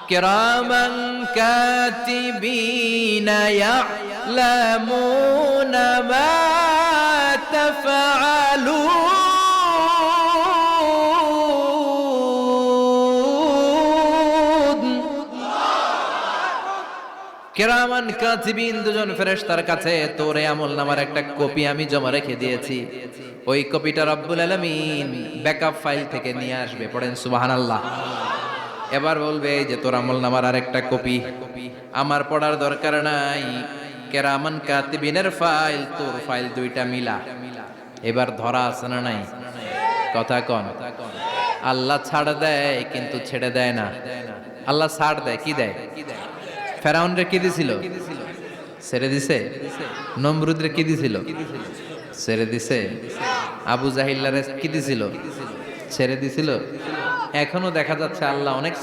কিরামান কাতিবিনা ইয়ালামুনা মা তাফআলুন। কিরামান কাতিবিন দুজন ফেরেশতার কাছে তোর আমলনামার একটা কপি আমি জমা রেখে দিয়েছি। ওই কপিটা রব্বুল আলামিন ব্যাকআপ ফাইল থেকে নিয়ে আসবে। পড়েন সুবহানাল্লাহ। এবার বলবে যে তোর আমলনামার আরেকটা কপি আমার পড়ার দরকার নাই। কিরামান কাতিবিনের ফাইল তোর ফাইল দুইটা মিলা। এবার ধরা আছে না নাই? কথা কন। আল্লাহ ছাড় দেয় কিন্তু ছেড়ে দেয় না। আল্লাহ ছাড় দেয়, কি দেয়? ফেরাউনরে কি দিছিল? ছেড়ে দিছে। নমরুদরে কি দিছিল? ছেড়ে দিছে। আবু জাহিল্লারে কি দিছিল? ছেড়ে দিছিল। এখনো দেখা যাচ্ছে আল্লাহ অনেক